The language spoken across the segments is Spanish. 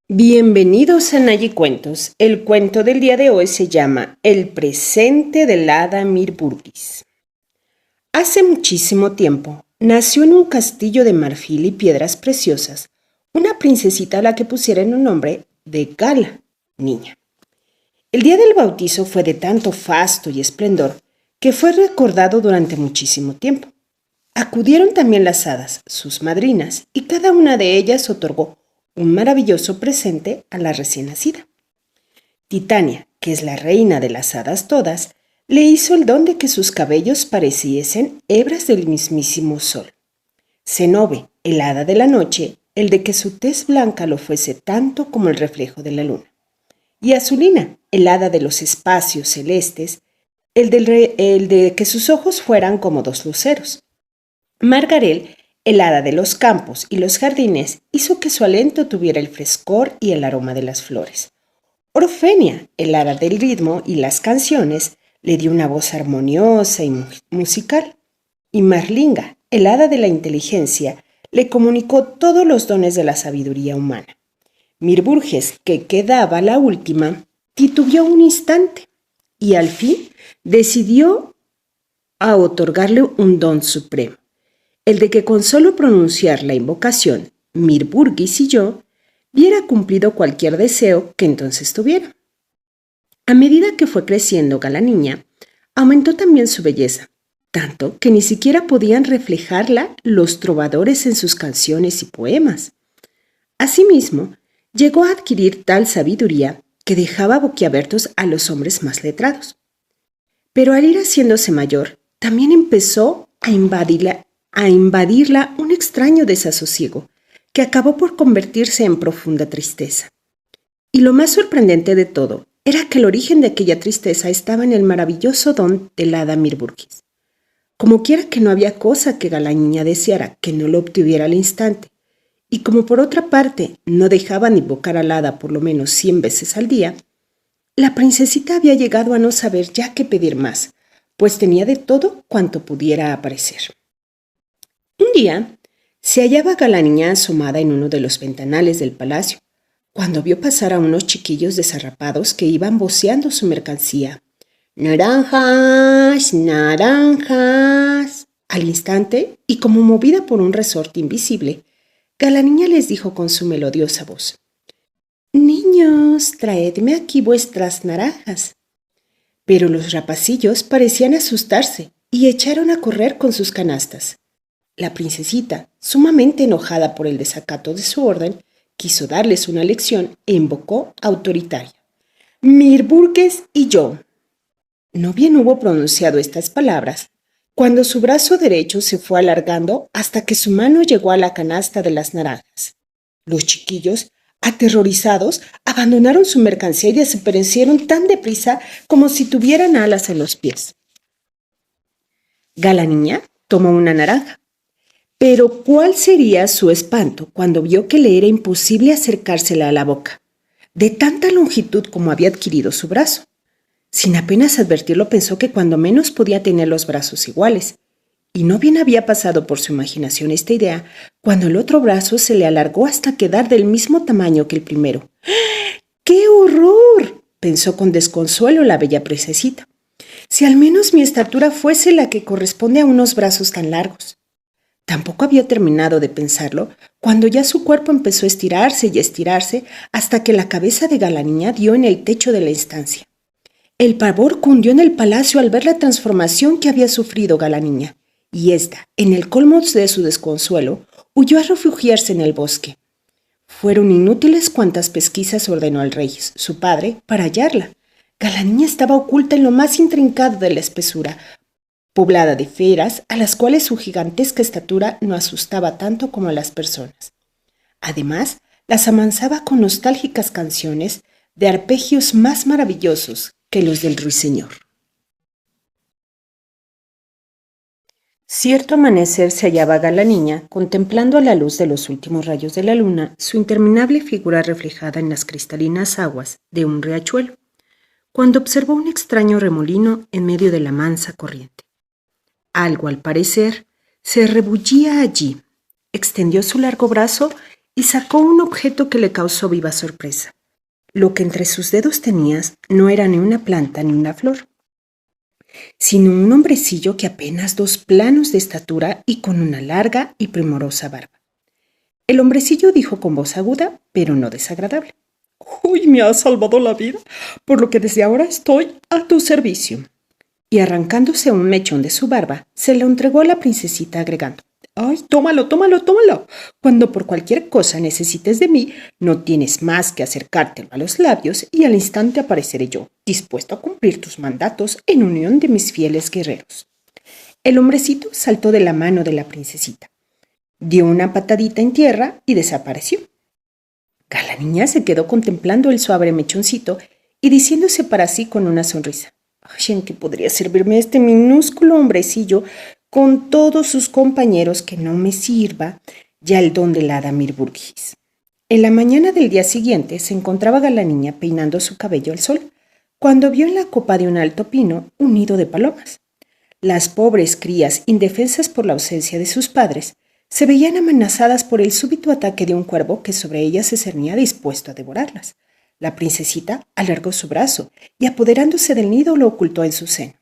Bienvenidos a Nayi Cuentos. El cuento del día de hoy se llama El presente del hada Mirburgis. Hace muchísimo tiempo nació en un castillo de marfil y piedras preciosas una princesita a la que pusieron un nombre de Gala, niña. El día del bautizo fue de tanto fasto y esplendor que fue recordado durante muchísimo tiempo. Acudieron también las hadas, sus madrinas, y cada una de ellas otorgó un maravilloso presente a la recién nacida. Titania, que es la reina de las hadas todas, le hizo el don de que sus cabellos pareciesen hebras del mismísimo sol. Cenobe, el hada de la noche, el de que su tez blanca lo fuese tanto como el reflejo de la luna. Y Azulina, el hada de los espacios celestes, el de que sus ojos fueran como dos luceros. Margarel, el hada de los campos y los jardines, hizo que su aliento tuviera el frescor y el aroma de las flores. Orfenia, el hada del ritmo y las canciones, le dio una voz armoniosa y musical. Y Marlinga, el hada de la inteligencia, le comunicó todos los dones de la sabiduría humana. Mirburgis, que quedaba la última, titubeó un instante y al fin decidió a otorgarle un don supremo, el de que con solo pronunciar la invocación Mirburgis y yo viera cumplido cualquier deseo que entonces tuviera. A medida que fue creciendo la niña, aumentó también su belleza, tanto que ni siquiera podían reflejarla los trovadores en sus canciones y poemas. Asimismo, llegó a adquirir tal sabiduría que dejaba boquiabiertos a los hombres más letrados. Pero al ir haciéndose mayor, también empezó a invadirla un extraño desasosiego que acabó por convertirse en profunda tristeza. Y lo más sorprendente de todo era que el origen de aquella tristeza estaba en el maravilloso don del hada Mirburgis. Como quiera que no había cosa que la niña deseara que no lo obtuviera al instante, y como por otra parte no dejaban de invocar al hada por lo menos 100 veces al día, la princesita había llegado a no saber ya qué pedir más, pues tenía de todo cuanto pudiera aparecer. Un día se hallaba la niña asomada en uno de los ventanales del palacio, cuando vio pasar a unos chiquillos desarrapados que iban voceando su mercancía. ¡Naranjas! ¡Naranjas! Al instante, y como movida por un resorte invisible, la niña les dijo con su melodiosa voz: «Niños, traedme aquí vuestras naranjas». Pero los rapacillos parecían asustarse y echaron a correr con sus canastas. La princesita, sumamente enojada por el desacato de su orden, quiso darles una lección e invocó autoritaria: «Mirburgis y yo». No bien hubo pronunciado estas palabras, cuando su brazo derecho se fue alargando hasta que su mano llegó a la canasta de las naranjas. Los chiquillos, aterrorizados, abandonaron su mercancía y desaparecieron tan deprisa como si tuvieran alas en los pies. La niña tomó una naranja, pero ¿cuál sería su espanto cuando vio que le era imposible acercársela a la boca, de tanta longitud como había adquirido su brazo? Sin apenas advertirlo, pensó que cuando menos podía tener los brazos iguales, y no bien había pasado por su imaginación esta idea, cuando el otro brazo se le alargó hasta quedar del mismo tamaño que el primero. ¡Qué horror!, pensó con desconsuelo la bella princesita. «Si al menos mi estatura fuese la que corresponde a unos brazos tan largos». Tampoco había terminado de pensarlo cuando ya su cuerpo empezó a estirarse y estirarse hasta que la cabeza de la niña dio en el techo de la estancia. El pavor cundió en el palacio al ver la transformación que había sufrido la niña, y ésta, en el colmo de su desconsuelo, huyó a refugiarse en el bosque. Fueron inútiles cuantas pesquisas ordenó el rey, su padre, para hallarla. La niña estaba oculta en lo más intrincado de la espesura, poblada de fieras a las cuales su gigantesca estatura no asustaba tanto como a las personas. Además, las amansaba con nostálgicas canciones de arpegios más maravillosos que los del ruiseñor. Cierto amanecer se hallaba la niña contemplando a la luz de los últimos rayos de la luna su interminable figura reflejada en las cristalinas aguas de un riachuelo, cuando observó un extraño remolino en medio de la mansa corriente. Algo, al parecer, se rebullía allí. Extendió su largo brazo y sacó un objeto que le causó viva sorpresa. Lo que entre sus dedos tenías no era ni una planta ni una flor, sino un hombrecillo que apenas 2 planos de estatura y con una larga y primorosa barba. El hombrecillo dijo con voz aguda, pero no desagradable: «Uy, me has salvado la vida, por lo que desde ahora estoy a tu servicio». Y arrancándose un mechón de su barba, se lo entregó a la princesita agregando: «Ay, tómalo, tómalo, tómalo. Cuando por cualquier cosa necesites de mí, no tienes más que acercártelo a los labios y al instante apareceré yo, dispuesto a cumplir tus mandatos en unión de mis fieles guerreros». El hombrecito saltó de la mano de la princesita, dio una patadita en tierra y desapareció. La niña se quedó contemplando el suave mechoncito y diciéndose para sí con una sonrisa: «Ay, ¿en qué podría servirme este minúsculo hombrecillo con todos sus compañeros que no me sirva ya el don del hada Mirburgis?» En la mañana del día siguiente se encontraba la niña peinando su cabello al sol, cuando vio en la copa de un alto pino un nido de palomas. Las pobres crías, indefensas por la ausencia de sus padres, se veían amenazadas por el súbito ataque de un cuervo que sobre ellas se cernía dispuesto a devorarlas. La princesita alargó su brazo y, apoderándose del nido, lo ocultó en su seno.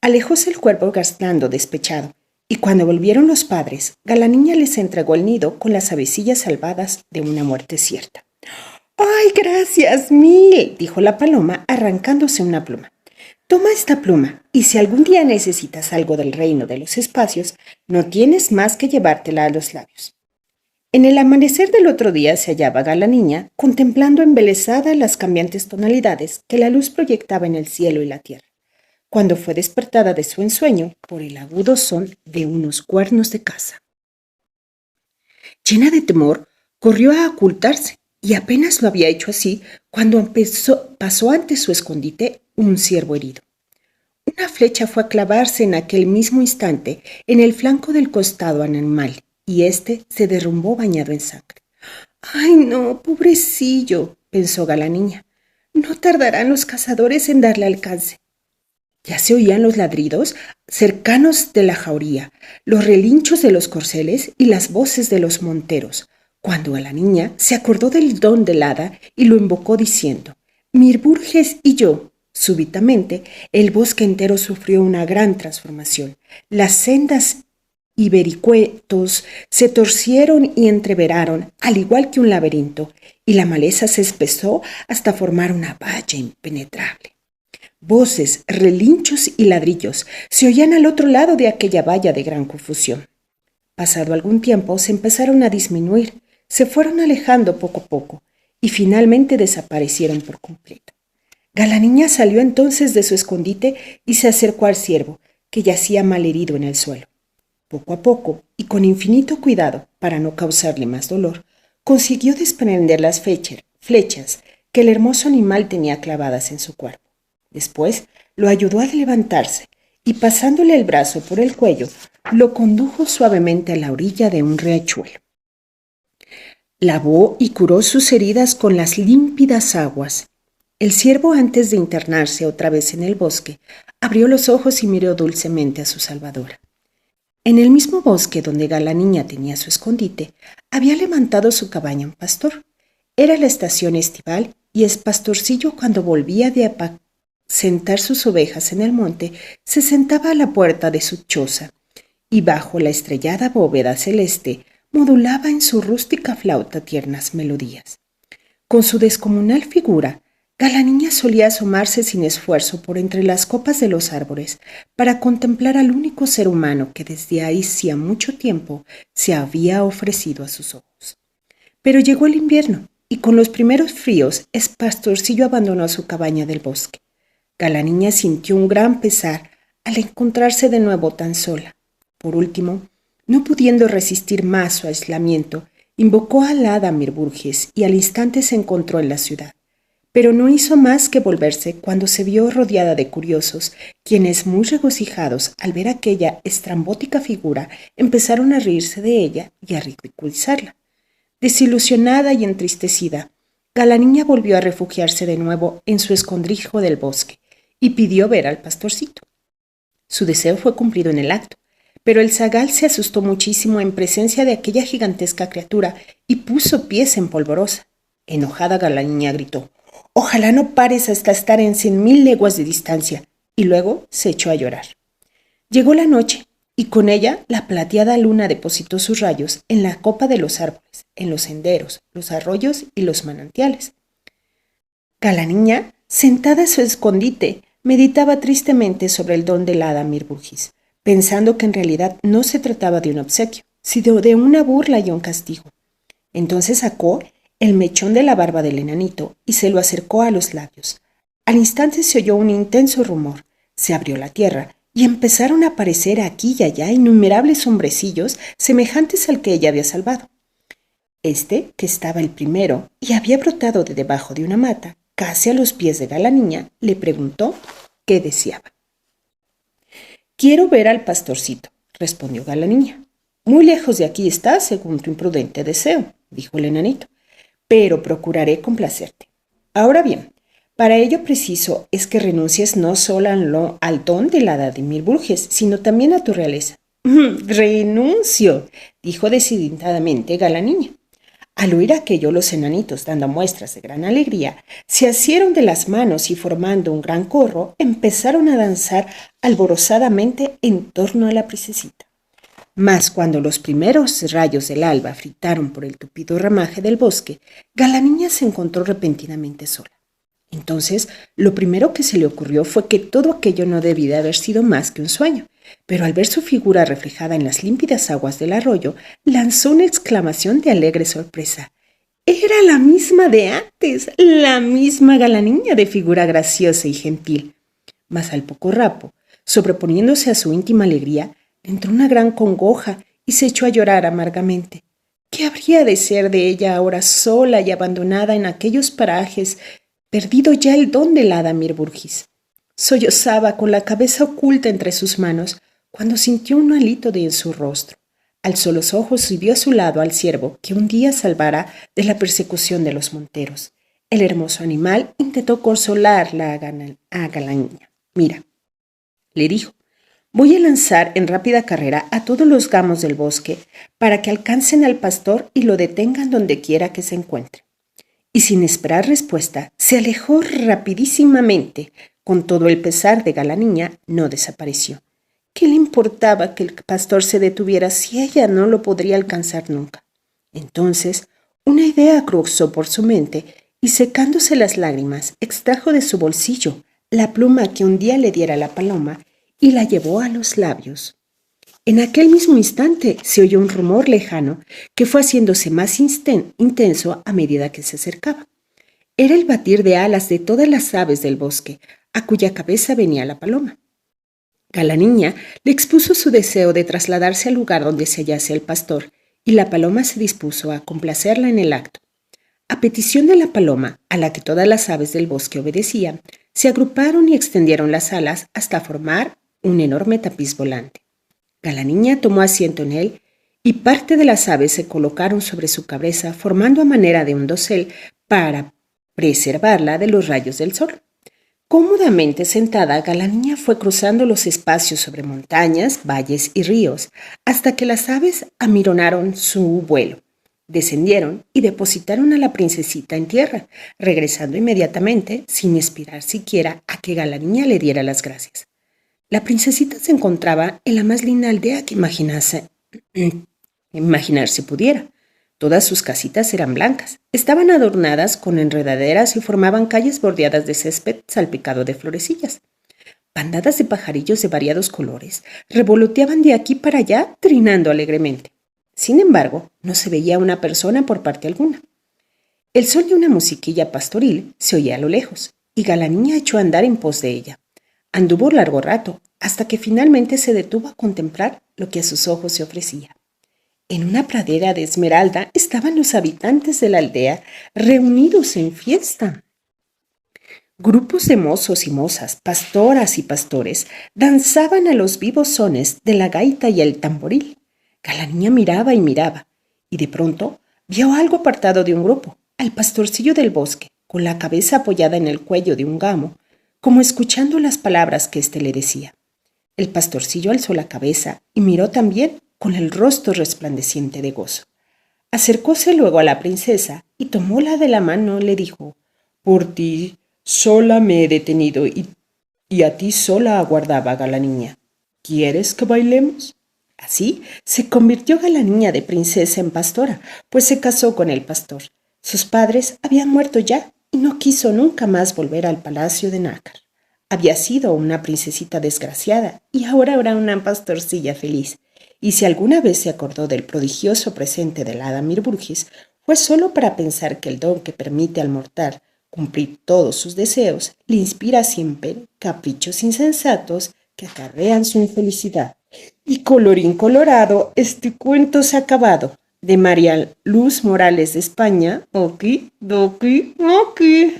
Alejóse el cuervo gastando despechado, y cuando volvieron los padres, la niña les entregó el nido con las avecillas salvadas de una muerte cierta. «¡Ay, gracias mil!», dijo la paloma, arrancándose una pluma. «Toma esta pluma, y si algún día necesitas algo del reino de los espacios, no tienes más que llevártela a los labios». En el amanecer del otro día se hallaba la niña contemplando embelesada las cambiantes tonalidades que la luz proyectaba en el cielo y la tierra, cuando fue despertada de su ensueño por el agudo son de unos cuernos de caza. Llena de temor, corrió a ocultarse, y apenas lo había hecho así cuando pasó ante su escondite un ciervo herido. Una flecha fue a clavarse en aquel mismo instante en el flanco del costado animal, y éste se derrumbó bañado en sangre. «¡Ay, no, pobrecillo!», pensó la niña. «No tardarán los cazadores en darle alcance». Ya se oían los ladridos cercanos de la jauría, los relinchos de los corceles y las voces de los monteros, cuando la niña se acordó del don del hada y lo invocó diciendo: «Mirburgis y yo». Súbitamente, el bosque entero sufrió una gran transformación. Las sendas y vericuetos se torcieron y entreveraron, al igual que un laberinto, y la maleza se espesó hasta formar una valla impenetrable. Voces, relinchos y ladrillos se oían al otro lado de aquella valla de gran confusión. Pasado algún tiempo se empezaron a disminuir, se fueron alejando poco a poco y finalmente desaparecieron por completo. La niña salió entonces de su escondite y se acercó al ciervo, que yacía malherido en el suelo. Poco a poco, y con infinito cuidado para no causarle más dolor, consiguió desprender las flechas que el hermoso animal tenía clavadas en su cuerpo. Después lo ayudó a levantarse y, pasándole el brazo por el cuello, lo condujo suavemente a la orilla de un riachuelo. Lavó y curó sus heridas con las límpidas aguas. El ciervo, antes de internarse otra vez en el bosque, abrió los ojos y miró dulcemente a su salvadora. En el mismo bosque donde la niña tenía su escondite, había levantado su cabaña un pastor. Era la estación estival y el pastorcillo, cuando volvía de apacentar sus ovejas en el monte, se sentaba a la puerta de su choza y bajo la estrellada bóveda celeste modulaba en su rústica flauta tiernas melodías. Con su descomunal figura, la niña solía asomarse sin esfuerzo por entre las copas de los árboles para contemplar al único ser humano que desde hacía mucho tiempo se había ofrecido a sus ojos. Pero llegó el invierno y con los primeros fríos el pastorcillo abandonó su cabaña del bosque. La niña sintió un gran pesar al encontrarse de nuevo tan sola. Por último, no pudiendo resistir más su aislamiento, invocó al hada Mirburgis y al instante se encontró en la ciudad. Pero no hizo más que volverse cuando se vio rodeada de curiosos, quienes, muy regocijados al ver aquella estrambótica figura, empezaron a reírse de ella y a ridiculizarla. Desilusionada y entristecida, la niña volvió a refugiarse de nuevo en su escondrijo del bosque y pidió ver al pastorcito. Su deseo fue cumplido en el acto, pero el zagal se asustó muchísimo en presencia de aquella gigantesca criatura y puso pies en polvorosa. Enojada, Galaniña gritó: «Ojalá no pares hasta estar en 100.000 leguas de distancia», y luego se echó a llorar. Llegó la noche, y con ella la plateada luna depositó sus rayos en la copa de los árboles, en los senderos, los arroyos y los manantiales. Galaniña, sentada en su escondite, meditaba tristemente sobre el don de la hada Mirburgis, pensando que en realidad no se trataba de un obsequio, sino de una burla y un castigo. Entonces sacó el mechón de la barba del enanito y se lo acercó a los labios. Al instante se oyó un intenso rumor, se abrió la tierra y empezaron a aparecer aquí y allá innumerables hombrecillos semejantes al que ella había salvado. Este, que estaba el primero y había brotado de debajo de una mata, casi a los pies de Galaniña, le preguntó qué deseaba. «Quiero ver al pastorcito», respondió Galaniña. «Muy lejos de aquí está, según tu imprudente deseo», dijo el enanito, «pero procuraré complacerte. Ahora bien, para ello preciso es que renuncies no solo al don de la hada de Mirburgis, sino también a tu realeza». «Renuncio», dijo decididamente Galaniña. Al oír aquello, los enanitos, dando muestras de gran alegría, se asieron de las manos y formando un gran corro, empezaron a danzar alborozadamente en torno a la princesita. Mas cuando los primeros rayos del alba fritaron por el tupido ramaje del bosque, Galaniña se encontró repentinamente sola. Entonces, lo primero que se le ocurrió fue que todo aquello no debía haber sido más que un sueño, pero al ver su figura reflejada en las límpidas aguas del arroyo, lanzó una exclamación de alegre sorpresa. Era la misma de antes, la misma Galaniña de figura graciosa y gentil. Mas al poco rato, sobreponiéndose a su íntima alegría, entró una gran congoja y se echó a llorar amargamente. ¿Qué habría de ser de ella ahora sola y abandonada en aquellos parajes, perdido ya el don de la hada Mirburgis? Sollozaba con la cabeza oculta entre sus manos cuando sintió un hálito en su rostro. Alzó los ojos y vio a su lado al ciervo que un día salvara de la persecución de los monteros. El hermoso animal intentó consolarla a Galaniña. «Mira», le dijo, «voy a lanzar en rápida carrera a todos los gamos del bosque para que alcancen al pastor y lo detengan donde quiera que se encuentre». Y sin esperar respuesta, se alejó rapidísimamente. Con todo el pesar de Galaniña, no desapareció. ¿Qué le importaba que el pastor se detuviera si ella no lo podría alcanzar nunca? Entonces, una idea cruzó por su mente y, secándose las lágrimas, extrajo de su bolsillo la pluma que un día le diera la paloma y la llevó a los labios. En aquel mismo instante se oyó un rumor lejano que fue haciéndose más intenso a medida que se acercaba. Era el batir de alas de todas las aves del bosque, a cuya cabeza venía la paloma. Galaniña le expuso su deseo de trasladarse al lugar donde se hallase el pastor, y la paloma se dispuso a complacerla en el acto. A petición de la paloma, a la que todas las aves del bosque obedecían, se agruparon y extendieron las alas hasta formar un enorme tapiz volante. Galaniña tomó asiento en él y parte de las aves se colocaron sobre su cabeza formando a manera de un dosel para preservarla de los rayos del sol. Cómodamente sentada, Galaniña fue cruzando los espacios sobre montañas, valles y ríos, hasta que las aves amironaron su vuelo. Descendieron y depositaron a la princesita en tierra, regresando inmediatamente, sin esperar siquiera a que Galaniña le diera las gracias. La princesita se encontraba en la más linda aldea que imaginarse pudiera. Todas sus casitas eran blancas, estaban adornadas con enredaderas y formaban calles bordeadas de césped salpicado de florecillas. Bandadas de pajarillos de variados colores revoloteaban de aquí para allá, trinando alegremente. Sin embargo, no se veía una persona por parte alguna. El son de una musiquilla pastoril se oía a lo lejos, y Galaniña echó a andar en pos de ella. Anduvo largo rato, hasta que finalmente se detuvo a contemplar lo que a sus ojos se ofrecía. En una pradera de esmeralda estaban los habitantes de la aldea reunidos en fiesta. Grupos de mozos y mozas, pastoras y pastores, danzaban a los vivos sones de la gaita y el tamboril. Galaniña miraba y miraba, y de pronto vio algo apartado de un grupo, al pastorcillo del bosque, con la cabeza apoyada en el cuello de un gamo, como escuchando las palabras que éste le decía. El pastorcillo alzó la cabeza y miró también con el rostro resplandeciente de gozo. Acercóse luego a la princesa y tomóla de la mano, le dijo: «Por ti sola me he detenido y a ti sola aguardaba, Galaniña. ¿Quieres que bailemos?». Así se convirtió Galaniña de princesa en pastora, pues se casó con el pastor. Sus padres habían muerto ya y no quiso nunca más volver al palacio de Nácar. Había sido una princesita desgraciada y ahora era una pastorcilla feliz. Y si alguna vez se acordó del prodigioso presente del hada Mirburgis, fue solo para pensar que el don que permite al mortal cumplir todos sus deseos le inspira siempre caprichos insensatos que acarrean su infelicidad. Y colorín colorado, este cuento se ha acabado. De María Luz Morales de España, oki, doki, oki.